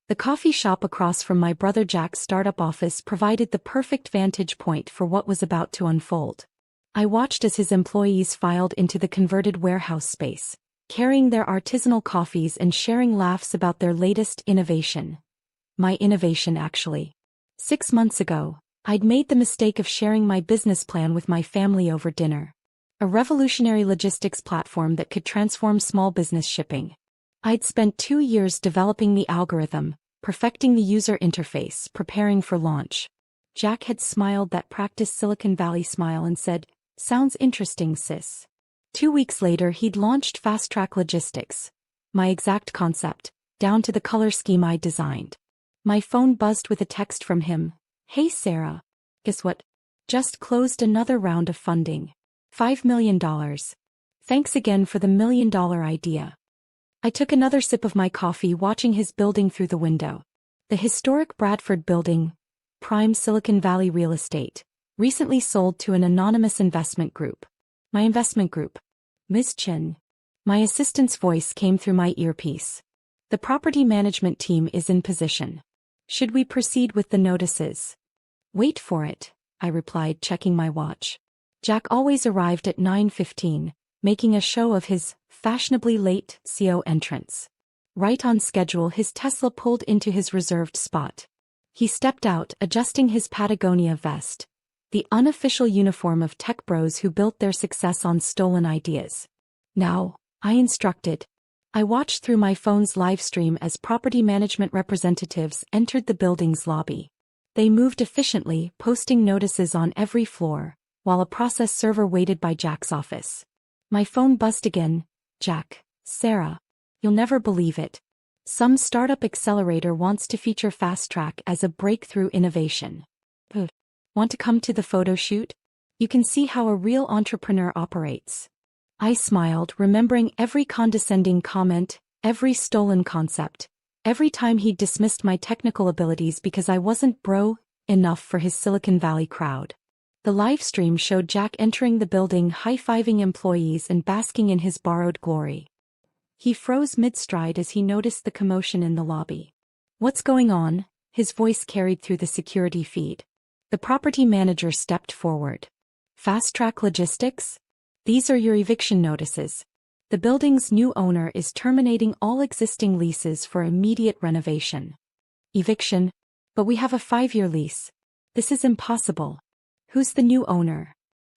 The coffee shop across from my brother Jack's startup office provided the perfect vantage point for what was about to unfold. I watched as his employees filed into the converted warehouse space, carrying their artisanal coffees and sharing laughs about their latest innovation. My innovation, actually. 6 months ago, I'd made the mistake of sharing my business plan with my family over dinner. A revolutionary logistics platform that could transform small business shipping. I'd spent 2 years developing the algorithm, perfecting the user interface, preparing for launch. Jack had smiled that practiced Silicon Valley smile and said, "Sounds interesting, sis." 2 weeks later he'd launched Fast Track Logistics. My exact concept, down to the color scheme I'd designed. My phone buzzed with a text from him. "Hey Sarah. Guess what? Just closed another round of funding. $5 million. Thanks again for the $1 million idea." I took another sip of my coffee watching his building through the window. The historic Bradford building, prime Silicon Valley real estate, recently sold to an anonymous investment group. My investment group. Ms. Chen. My assistant's voice came through my earpiece. The property management team is in position. Should we proceed with the notices? Wait for it, I replied, checking my watch. Jack always arrived at 9:15, making a show of his fashionably late CO entrance. Right on schedule, his Tesla pulled into his reserved spot. He stepped out, adjusting his Patagonia vest, the unofficial uniform of tech bros who built their success on stolen ideas. "Now," I instructed. I watched through my phone's live stream as property management representatives entered the building's lobby. They moved efficiently, posting notices on every floor, while a process server waited by Jack's office. My phone buzzed again. "Jack, Sarah. You'll never believe it. Some startup accelerator wants to feature Fast Track as a breakthrough innovation. Want to come to the photo shoot? You can see how a real entrepreneur operates." I smiled, remembering every condescending comment, every stolen concept, every time he dismissed my technical abilities because I wasn't bro enough for his Silicon Valley crowd. The live stream showed Jack entering the building, high-fiving employees and basking in his borrowed glory. He froze mid-stride as he noticed the commotion in the lobby. "What's going on?" His voice carried through the security feed. The property manager stepped forward. "Fast Track Logistics? These are your eviction notices. The building's new owner is terminating all existing leases for immediate renovation." "Eviction? But we have a 5-year lease. This is impossible. Who's the new owner?"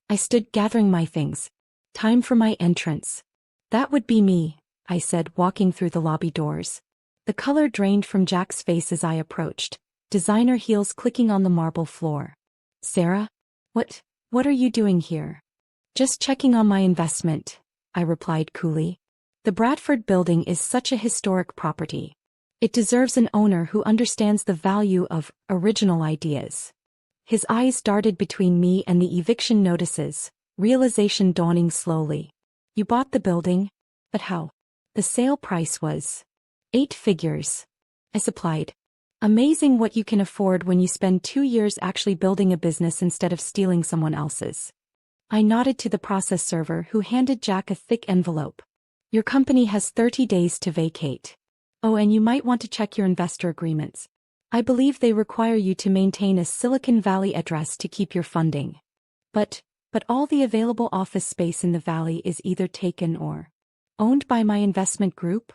I stood gathering my things. Time for my entrance. "That would be me," I said, walking through the lobby doors. The color drained from Jack's face as I approached, designer heels clicking on the marble floor. "Sarah? What are you doing here?" "Just checking on my investment," I replied coolly. "The Bradford building is such a historic property. It deserves an owner who understands the value of original ideas." His eyes darted between me and the eviction notices, realization dawning slowly. "You bought the building? But how?" "The sale price was 8 figures. I supplied. "Amazing what you can afford when you spend 2 years actually building a business instead of stealing someone else's." I nodded to the process server, who handed Jack a thick envelope. "Your company has 30 days to vacate. Oh, and you might want to check your investor agreements. I believe they require you to maintain a Silicon Valley address to keep your funding. But all the available office space in the valley is either taken or owned by my investment group."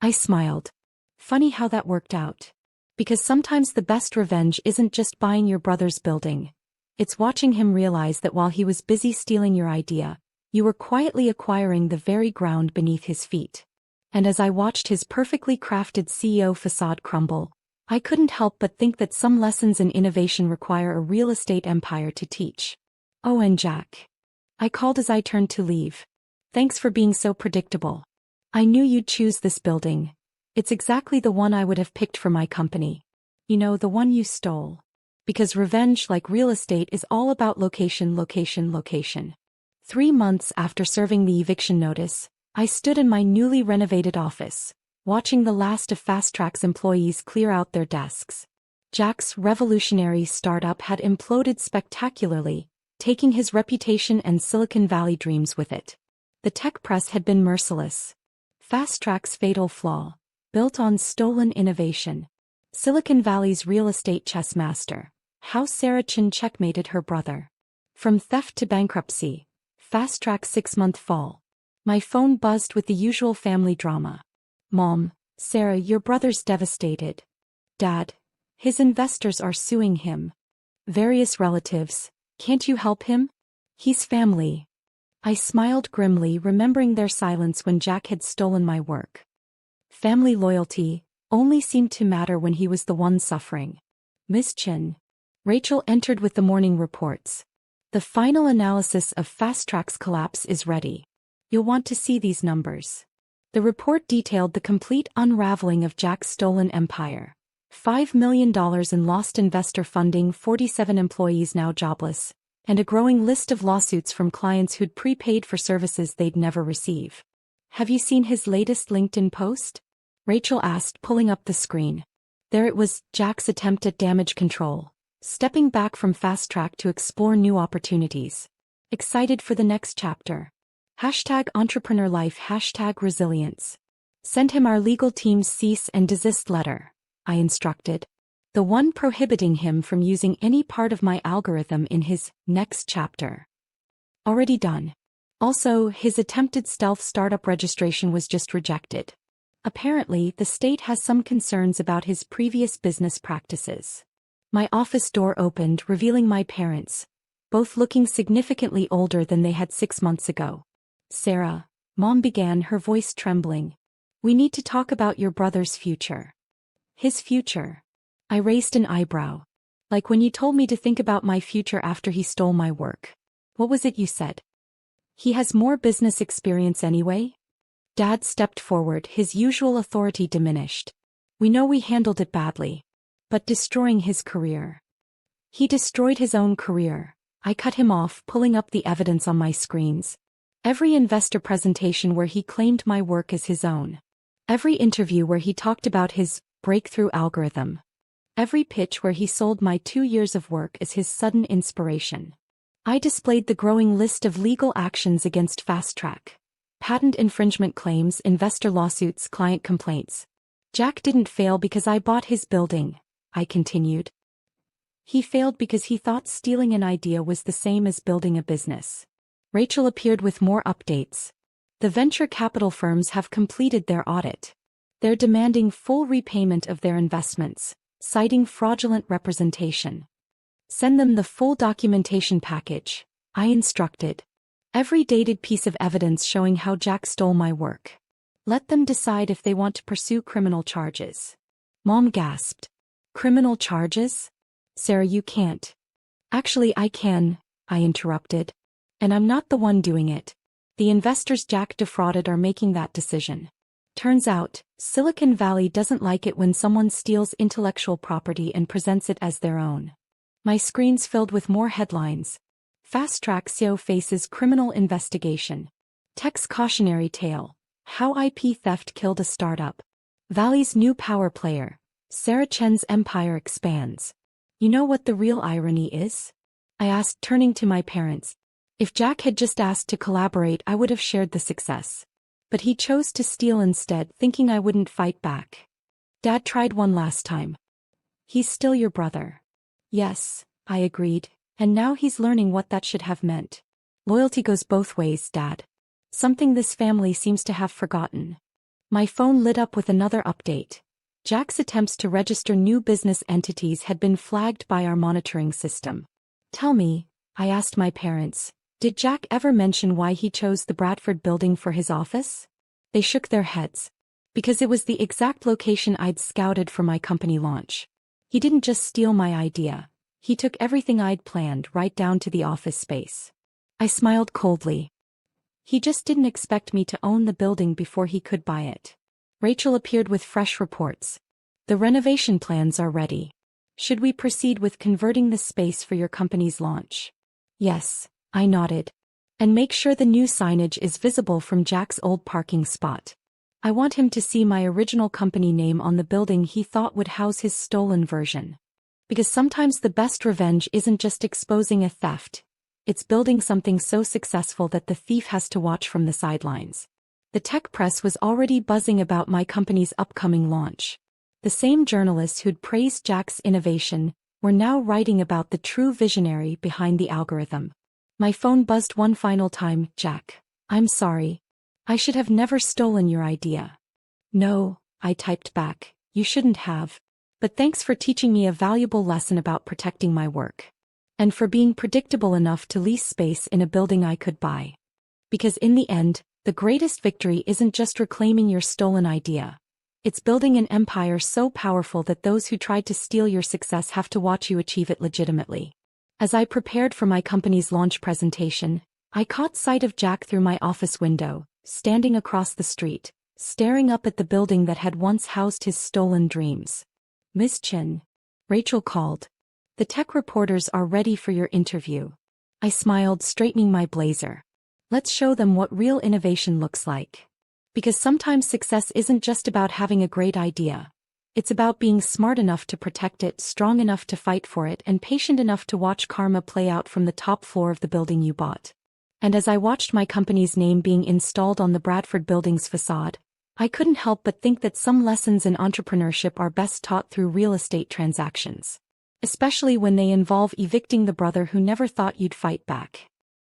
I smiled. Funny how that worked out. Because sometimes the best revenge isn't just buying your brother's building. It's watching him realize that while he was busy stealing your idea, you were quietly acquiring the very ground beneath his feet. And as I watched his perfectly crafted CEO facade crumble, I couldn't help but think that some lessons in innovation require a real estate empire to teach. "Oh, and Jack," I called as I turned to leave. "Thanks for being so predictable. I knew you'd choose this building. It's exactly the one I would have picked for my company. You know, the one you stole. Because revenge, like real estate, is all about location, location, location." 3 months after serving the eviction notice, I stood in my newly renovated office, watching the last of Fast Track's employees clear out their desks. Jack's revolutionary startup had imploded spectacularly, taking his reputation and Silicon Valley dreams with it. The tech press had been merciless. Fast Track's fatal flaw, built on stolen innovation, Silicon Valley's real estate chess master. How Sarah Chin checkmated her brother. From theft to bankruptcy. Fast-track 6-month fall. My phone buzzed with the usual family drama. Mom, Sarah, your brother's devastated. Dad, his investors are suing him. Various relatives, can't you help him? He's family. I smiled grimly, remembering their silence when Jack had stolen my work. Family loyalty only seemed to matter when he was the one suffering. Miss Chin. Rachel entered with the morning reports. The final analysis of Fast Track's collapse is ready. You'll want to see these numbers. The report detailed the complete unraveling of Jack's stolen empire. $5 million in lost investor funding, 47 employees now jobless, and a growing list of lawsuits from clients who'd prepaid for services they'd never receive. Have you seen his latest LinkedIn post? Rachel asked, pulling up the screen. There it was, Jack's attempt at damage control, stepping back from Fast Track to explore new opportunities. Excited for the next chapter. #entrepreneur life, #resilience. Send him our legal team's cease and desist letter, I instructed. The one prohibiting him from using any part of my algorithm in his next chapter. Already done. Also, his attempted stealth startup registration was just rejected. Apparently, the state has some concerns about his previous business practices. My office door opened, revealing my parents, both looking significantly older than they had 6 months ago. Sarah, Mom began, her voice trembling. We need to talk about your brother's future. His future. I raised an eyebrow. Like when you told me to think about my future after he stole my work. What was it you said? He has more business experience anyway? Dad stepped forward, his usual authority diminished. We know we handled it badly. But destroying his career. He destroyed his own career. I cut him off, pulling up the evidence on my screens. Every investor presentation where he claimed my work as his own. Every interview where he talked about his breakthrough algorithm. Every pitch where he sold my 2 years of work as his sudden inspiration. I displayed the growing list of legal actions against Fast Track. Patent infringement claims, investor lawsuits, client complaints. Jack didn't fail because I bought his building, I continued. He failed because he thought stealing an idea was the same as building a business. Rachel appeared with more updates. The venture capital firms have completed their audit. They're demanding full repayment of their investments, citing fraudulent representation. Send them the full documentation package, I instructed. Every dated piece of evidence showing how Jack stole my work. Let them decide if they want to pursue criminal charges. Mom gasped. Criminal charges? Sarah, you can't. Actually, I can, I interrupted. And I'm not the one doing it. The investors Jack defrauded are making that decision. Turns out, Silicon Valley doesn't like it when someone steals intellectual property and presents it as their own. My screens filled with more headlines. Fast Track CEO faces criminal investigation. Tech's cautionary tale. How IP theft killed a startup. Valley's new power player. Sarah Chen's empire expands. You know what the real irony is? I asked, turning to my parents. If Jack had just asked to collaborate, I would have shared the success. But he chose to steal instead, thinking I wouldn't fight back. Dad tried one last time. He's still your brother. Yes, I agreed. And now he's learning what that should have meant. Loyalty goes both ways, Dad. Something this family seems to have forgotten. My phone lit up with another update. Jack's attempts to register new business entities had been flagged by our monitoring system. Tell me, I asked my parents, did Jack ever mention why he chose the Bradford building for his office? They shook their heads. Because it was the exact location I'd scouted for my company launch. He didn't just steal my idea. He took everything I'd planned, right down to the office space. I smiled coldly. He just didn't expect me to own the building before he could buy it. Rachel appeared with fresh reports. The renovation plans are ready. Should we proceed with converting the space for your company's launch? Yes, I nodded. And make sure the new signage is visible from Jack's old parking spot. I want him to see my original company name on the building he thought would house his stolen version. Because sometimes the best revenge isn't just exposing a theft. It's building something so successful that the thief has to watch from the sidelines. The tech press was already buzzing about my company's upcoming launch. The same journalists who'd praised Jack's innovation were now writing about the true visionary behind the algorithm. My phone buzzed one final time. Jack, I'm sorry. I should have never stolen your idea. No, I typed back, you shouldn't have. But thanks for teaching me a valuable lesson about protecting my work. And for being predictable enough to lease space in a building I could buy. Because in the end, the greatest victory isn't just reclaiming your stolen idea. It's building an empire so powerful that those who tried to steal your success have to watch you achieve it legitimately. As I prepared for my company's launch presentation, I caught sight of Jack through my office window, standing across the street, staring up at the building that had once housed his stolen dreams. Miss Chin. Rachel called. The tech reporters are ready for your interview. I smiled, straightening my blazer. Let's show them what real innovation looks like. Because sometimes success isn't just about having a great idea. It's about being smart enough to protect it, strong enough to fight for it, and patient enough to watch karma play out from the top floor of the building you bought. And as I watched my company's name being installed on the Bradford building's facade, I couldn't help but think that some lessons in entrepreneurship are best taught through real estate transactions. Especially when they involve evicting the brother who never thought you'd fight back.